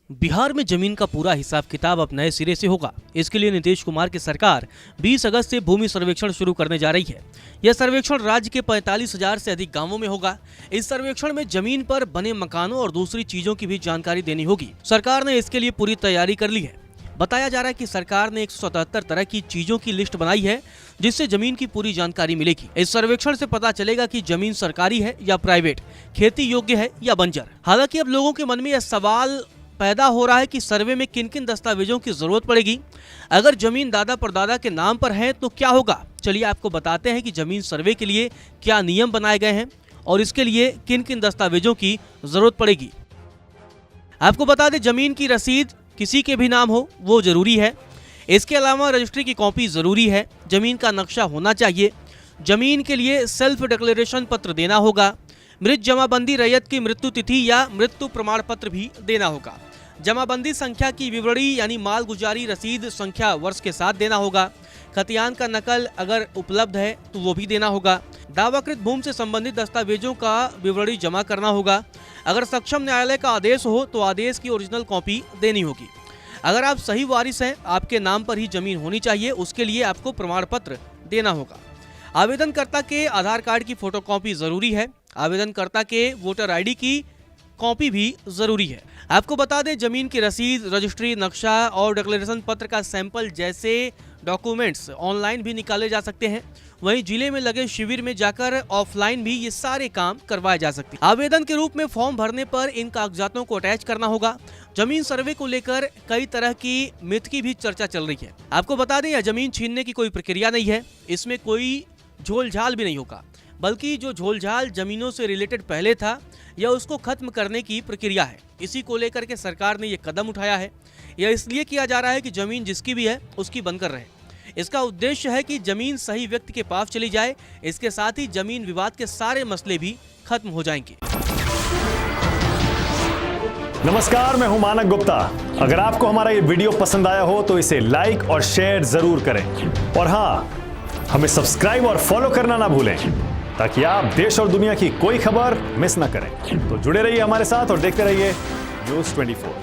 बिहार में जमीन का पूरा हिसाब किताब अब नए सिरे से होगा। इसके लिए नीतीश कुमार की सरकार 20 अगस्त से भूमि सर्वेक्षण शुरू करने जा रही है। यह सर्वेक्षण राज्य के 45,000 से अधिक गांवों में होगा। इस सर्वेक्षण में जमीन पर बने मकानों और दूसरी चीजों की भी जानकारी देनी होगी। सरकार ने इसके लिए पूरी तैयारी कर ली है। बताया जा रहा है कि सरकार ने 177 तरह की चीजों की लिस्ट बनाई है, जिससे जमीन की पूरी जानकारी मिलेगी। इस सर्वेक्षण से पता चलेगा कि जमीन सरकारी है या प्राइवेट, खेती योग्य है या बंजर। हालांकि अब लोगों के मन में यह सवाल पैदा हो रहा है कि सर्वे में किन किन दस्तावेजों की जरूरत पड़ेगी। अगर जमीन दादा परदादा के नाम पर है तो क्या होगा। चलिए आपको बताते हैं कि जमीन सर्वे के लिए क्या नियम बनाए गए हैं और इसके लिए किन किन दस्तावेजों की जरूरत पड़ेगी। आपको बता दें, जमीन की रसीद किसी के भी नाम हो वो जरूरी है। इसके अलावा रजिस्ट्री की कॉपी जरूरी है। जमीन का नक्शा होना चाहिए। जमीन के लिए सेल्फ डिक्लेरेशन पत्र देना होगा। मृत जमाबंदी रैयत की मृत्यु तिथि या मृत्यु प्रमाण पत्र भी देना होगा। जमाबंदी संख्या की विवरणी यानी मालगुजारी रसीद संख्या वर्ष के साथ देना होगा। खतियान का नकल अगर उपलब्ध है तो वो भी देना होगा। दावाकृत भूमि से संबंधित दस्तावेजों का विवरणी जमा करना होगा। अगर सक्षम न्यायालय का आदेश हो तो आदेश की ओरिजिनल कॉपी देनी होगी। अगर आप सही वारिस हैं, आपके नाम पर ही जमीन होनी चाहिए, उसके लिए आपको प्रमाण पत्र देना होगा। आवेदनकर्ता के आधार कार्ड की फोटोकॉपी जरूरी है। आवेदनकर्ता के वोटर आईडी की कॉपी भी जरूरी है। आपको बता दें, जमीन की रसीद, रजिस्ट्री, नक्शा और डिक्लेरेशन पत्र का सैंपल जैसे डॉक्यूमेंट्स ऑनलाइन भी निकाले जा सकते हैं। वहीं जिले में लगे शिविर में जाकर ऑफलाइन भी ये सारे काम करवाए जा सकते हैं। आवेदन के रूप में फॉर्म भरने पर इन कागजातों को अटैच करना होगा। जमीन सर्वे को लेकर कई तरह की मिथ की भी चर्चा चल रही है। आपको बता दें, यह जमीन छीनने की कोई प्रक्रिया नहीं है। इसमें कोई झोलझाल भी नहीं होगा, बल्कि जो झोलझाल जमीनों से रिलेटेड पहले था, यह उसको खत्म करने की प्रक्रिया है। इसी को लेकर के सरकार ने यह कदम उठाया है। यह इसलिए किया जा रहा है कि जमीन जिसकी भी है उसकी बनकर रहे। इसका उद्देश्य है कि जमीन सही व्यक्ति के पास चली जाए। इसके साथ ही जमीन विवाद के सारे मसले भी खत्म हो जाएंगे। नमस्कार, मैं हूं मानक गुप्ता। अगर आपको हमारा ये वीडियो पसंद आया हो तो इसे लाइक और शेयर जरूर करें, और हाँ, हमें सब्सक्राइब और फॉलो करना ना भूलें, ताकि आप देश और दुनिया की कोई खबर मिस ना करें। तो जुड़े रहिए हमारे साथ और देखते रहिए News 24।